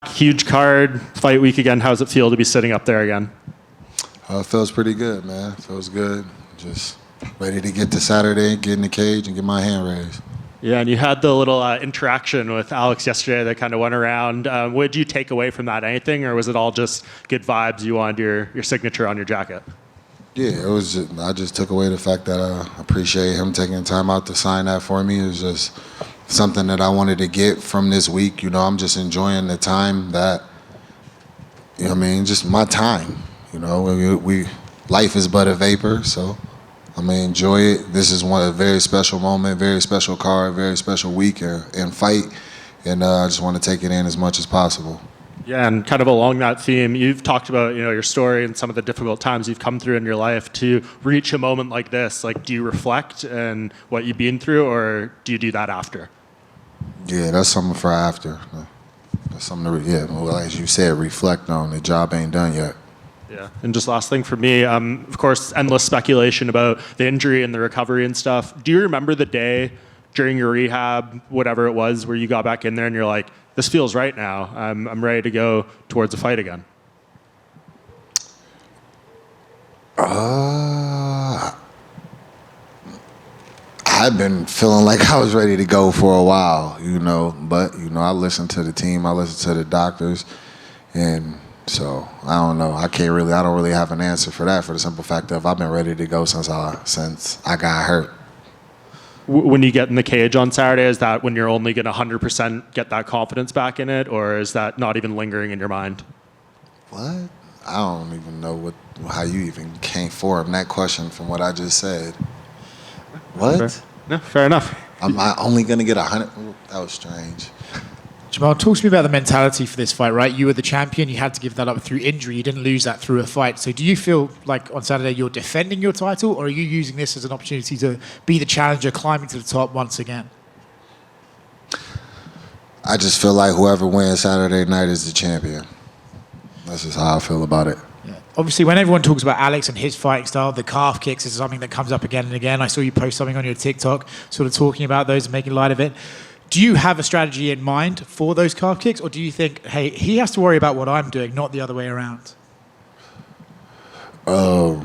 Huge card, fight week again. How's it feel to be sitting up there again? It feels pretty good, man. Feels good. Just ready to get to Saturday, get in the cage, and get my hand raised. Yeah, and you had the little interaction with Alex yesterday that kind of went around. What did you take away from that? Anything, or was it all just good vibes? You wanted your signature on your jacket? Yeah, it was. I just took away the fact that I appreciate him taking time out to sign that for me. It was just something that I wanted to get from this week. You know, I'm just enjoying the time that, you know what I mean, just my time. You know, life is but a vapor, so I'm gonna enjoy it. This is a very special moment, very special card, very special week and fight, and I just want to take it in as much as possible. Yeah, and kind of along that theme, you've talked about your story and some of the difficult times you've come through in your life. To reach a moment like this, like, do you reflect on what you've been through, or do you do that after? Yeah, that's something for after. That's something to well, as you said, reflect on. The job ain't done yet. Yeah, and just last thing for me, of course, endless speculation about the injury and the recovery and stuff. Do you remember the day during your rehab, whatever it was, where you got back in there and you're like, this feels right now. I'm ready to go towards a fight again? I've been feeling like I was ready to go for a while, but I listened to the team, I listened to the doctors, and so I don't know. I don't really have an answer for that, for the simple fact of I've been ready to go since I got hurt. When you get in the cage on Saturday, is that when you're only going to 100% get that confidence back in it, or is that not even lingering in your mind? What? I don't even know how you even came forward that question from what I just said. What? Fair enough. Am I only going to get 100? That was strange. Jamahal, talk to me about the mentality for this fight, right? You were the champion. You had to give that up through injury. You didn't lose that through a fight. So do you feel like on Saturday you're defending your title, or are you using this as an opportunity to be the challenger, climbing to the top once again? I just feel like whoever wins Saturday night is the champion. That's just how I feel about it. Yeah. Obviously, when everyone talks about Alex and his fighting style, the calf kicks is something that comes up again and again. I saw you post something on your TikTok sort of talking about those and making light of it. Do you have a strategy in mind for those calf kicks, or do you think, hey, he has to worry about what I'm doing, not the other way around? I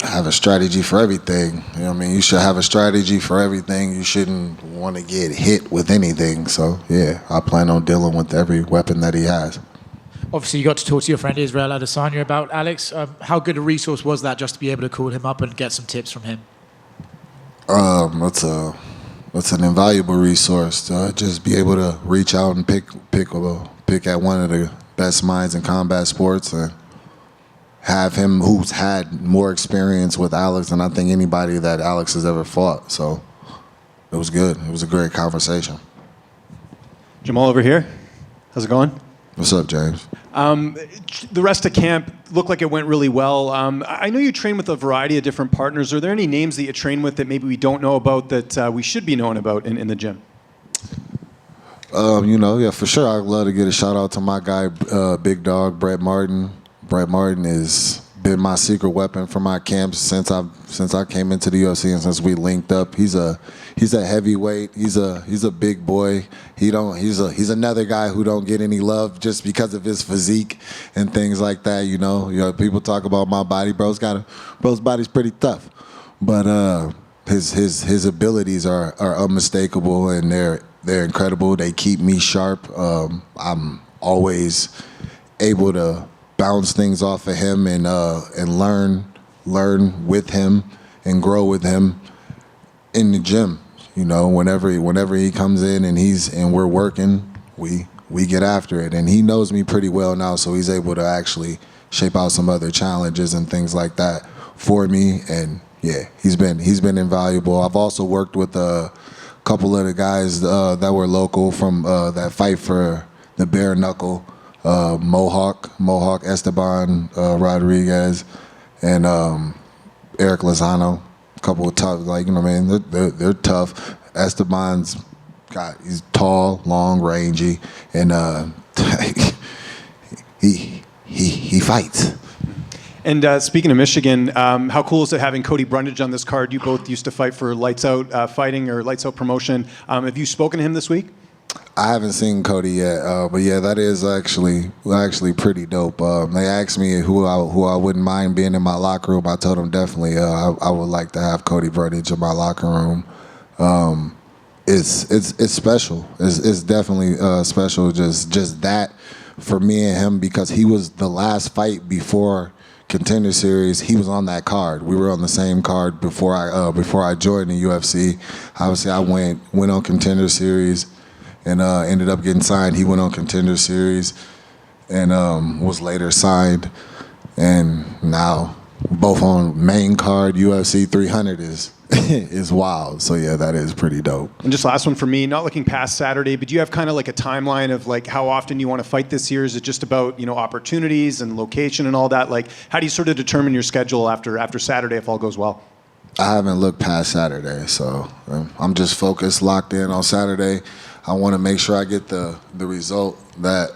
have a strategy for everything. You know what I mean? You should have a strategy for everything. You shouldn't want to get hit with anything. So, yeah, I plan on dealing with every weapon that he has. Obviously, you got to talk to your friend Israel Adesanya about Alex. How good a resource was that just to be able to call him up and get some tips from him? It's an invaluable resource to just be able to reach out and pick at one of the best minds in combat sports and have him, who's had more experience with Alex than I think anybody that Alex has ever fought. So it was good. It was a great conversation. Jamal over here. How's it going? What's up, James? The rest of camp looked like it went really well. I know you train with a variety of different partners. Are there any names that you train with that maybe we don't know about that we should be knowing about in the gym? Yeah, for sure. I'd love to get a shout out to my guy, Big Dog, Brett Martin. Brett Martin has been my secret weapon for my camps since I came into the UFC and since we linked up. He's a heavyweight. He's a big boy. He's another guy who don't get any love just because of his physique and things like that. You know, people talk about my body. Bro's body's pretty tough, but his abilities are unmistakable and they're incredible. They keep me sharp. I'm always able to bounce things off of him and learn with him and grow with him in the gym. You know, whenever he comes in and we're working, we get after it. And he knows me pretty well now, so he's able to actually shape out some other challenges and things like that for me. And yeah, he's been invaluable. I've also worked with a couple of the guys that were local from that fight for the bare knuckle. Mohawk Esteban Rodriguez, and Eric Lozano. A couple of tough, they're tough. He's tall, long, rangy, and he fights. And speaking of Michigan, how cool is it having Cody Brundage on this card? You both used to fight for Lights Out Fighting or Lights Out Promotion. Have you spoken to him this week? I haven't seen Cody yet, but yeah, that is actually pretty dope. They asked me who I wouldn't mind being in my locker room. I told them definitely I would like to have Cody Brundage in my locker room. It's special. It's definitely special. Just that for me and him, because he was the last fight before Contender Series. He was on that card. We were on the same card before I joined the UFC. Obviously, I went on Contender Series and ended up getting signed. He went on Contender Series and was later signed. And now both on main card. UFC 300 is wild. So yeah, that is pretty dope. And just last one for me, not looking past Saturday, but do you have kind of like a timeline of like how often you want to fight this year? Is it just about, opportunities and location and all that? Like, how do you sort of determine your schedule after Saturday if all goes well? I haven't looked past Saturday, so I'm just focused, locked in on Saturday. I want to make sure I get the result that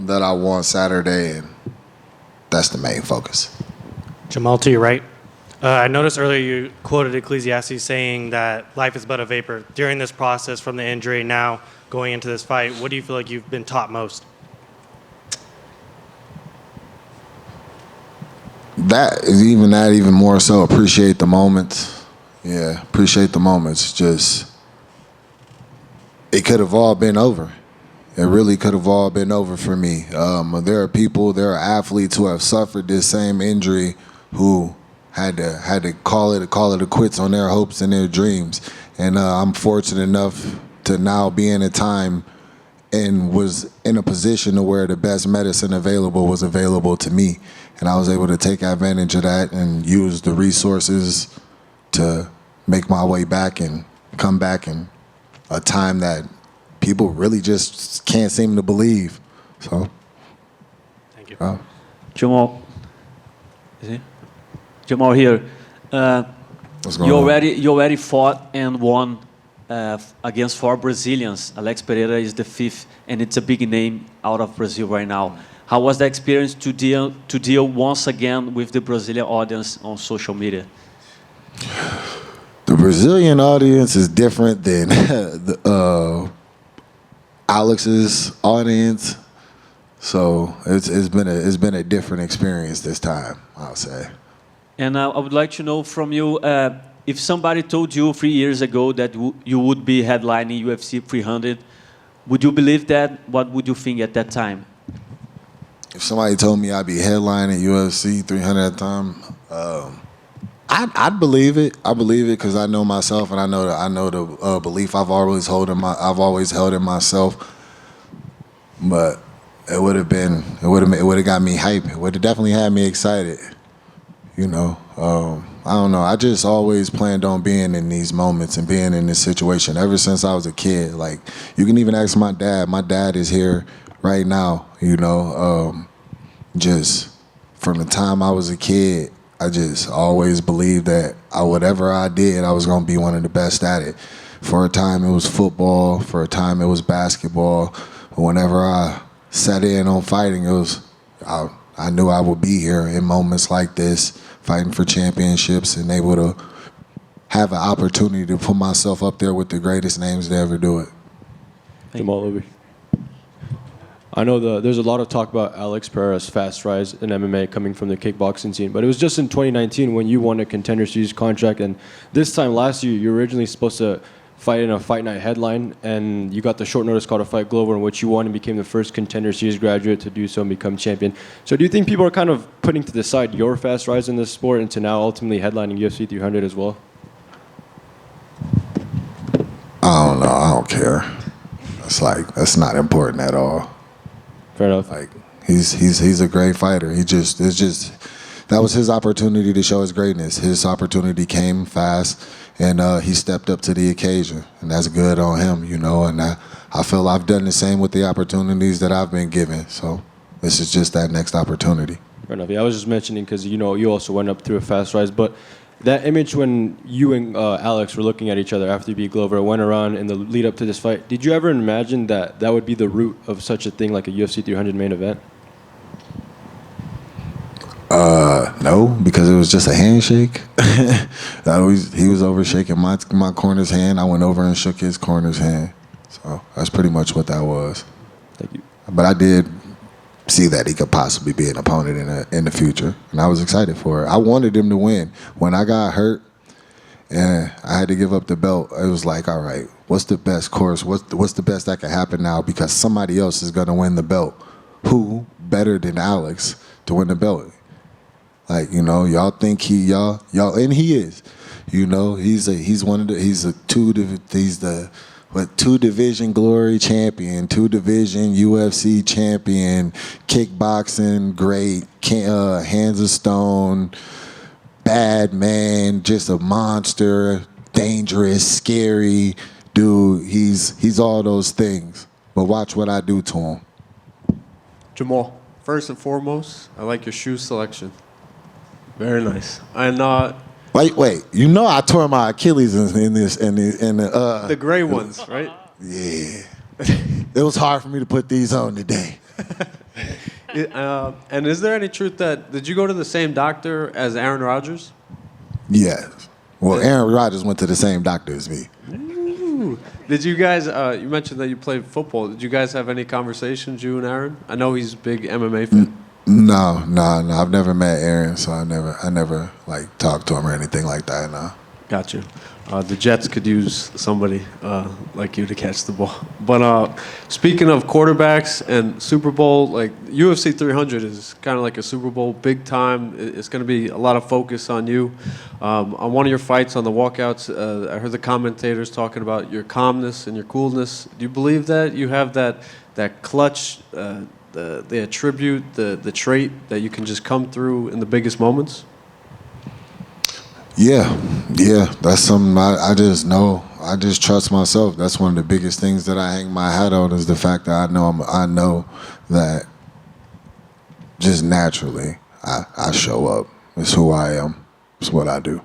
I want Saturday, and that's the main focus. Jamal, to your right. I noticed earlier you quoted Ecclesiastes saying that life is but a vapor. During this process from the injury now going into this fight, what do you feel like you've been taught most? Even more so, appreciate the moments. Yeah, appreciate the moments. Just, it could have all been over. It really could have all been over for me. There are athletes who have suffered this same injury who had to call it a quits on their hopes and their dreams. And I'm fortunate enough to now be in a time and was in a position to where the best medicine available was available to me. And I was able to take advantage of that and use the resources to make my way back and come back in a time that people really just can't seem to believe. So, Thank you. Jamal, is he? Jamal here. What's going You on? already fought and won against 4 Brazilians. Alex Pereira is the 5th, and it's a big name out of Brazil right now. How was the experience to deal once again with the Brazilian audience on social media? The Brazilian audience is different than Alex's audience, so it's been a different experience this time, I'll say. And I would like to know from you, if somebody told you 3 years ago that you would be headlining UFC 300, would you believe that? What would you think at that time? If somebody told me I'd be headlining UFC 300 at the time, I'd believe it. I believe it because I know myself, and I know the belief I've always held in myself. But it would have got me hyped. It would have definitely had me excited. I don't know. I just always planned on being in these moments and being in this situation ever since I was a kid. Like, you can even ask my dad. My dad is here right now, just from the time I was a kid, I just always believed that whatever I did, I was going to be one of the best at it. For a time, it was football. For a time, it was basketball. Whenever I sat in on fighting, I knew I would be here in moments like this, fighting for championships and able to have an opportunity to put myself up there with the greatest names to ever do it. Jamal over. I know there's a lot of talk about Alex Pereira's fast rise in MMA coming from the kickboxing scene, but it was just in 2019 when you won a Contender Series contract, and this time last year you were originally supposed to fight in a Fight Night headline, and you got the short notice call to Fight Global, in which you won and became the first Contender Series graduate to do so and become champion. So do you think people are kind of putting to the side your fast rise in this sport into now ultimately headlining UFC 300 as well? I don't know. I don't care. That's not important at all. Fair enough. Like, he's a great fighter. That was his opportunity to show his greatness. His opportunity came fast, and he stepped up to the occasion, and that's good on him, And I feel I've done the same with the opportunities that I've been given. So this is just that next opportunity. Fair enough. Yeah, I was just mentioning because you also went up through a fast rise, but that image when you and Alex were looking at each other after you beat Glover went around in the lead up to this fight. Did you ever imagine that would be the root of such a thing like a UFC 300 main event? No, because it was just a handshake. He was over shaking my corner's hand. I went over and shook his corner's hand. So that's pretty much what that was. Thank you. But I did see that he could possibly be an opponent in the future, and I was excited for it. I wanted him to win. When I got hurt and I had to give up the belt, it was like, all right, what's the best course? What's the best that can happen now? Because somebody else is going to win the belt. Who better than Alex to win the belt? Like, you know, y'all think y'all, and he is. You know, he's two division glory champion, 2 division UFC champion, kickboxing great, hands of stone, bad man, just a monster, dangerous, scary dude. He's all those things. But watch what I do to him. Jamal, first and foremost, I like your shoe selection. Very nice. And Wait. You know I tore my Achilles in the gray ones, right? Yeah. It was hard for me to put these on today. And is there any truth did you go to the same doctor as Aaron Rodgers? Yes. Well, Aaron Rodgers went to the same doctor as me. Ooh. Did you guys, you mentioned that you played football. Did you guys have any conversations, you and Aaron? I know he's a big MMA fan. No. I've never met Aaron, so I never like talked to him or anything like that. No. Got you. The Jets could use somebody like you to catch the ball. But speaking of quarterbacks and Super Bowl, like UFC 300 is kind of like a Super Bowl, big time. It's going to be a lot of focus on you. On one of your fights on the walkouts, I heard the commentators talking about your calmness and your coolness. Do you believe that you have that clutch, the attribute, the trait that you can just come through in the biggest moments? Yeah, that's something I just know. I just trust myself. That's one of the biggest things that I hang my hat on is the fact that I know that just naturally I show up. It's who I am. It's what I do.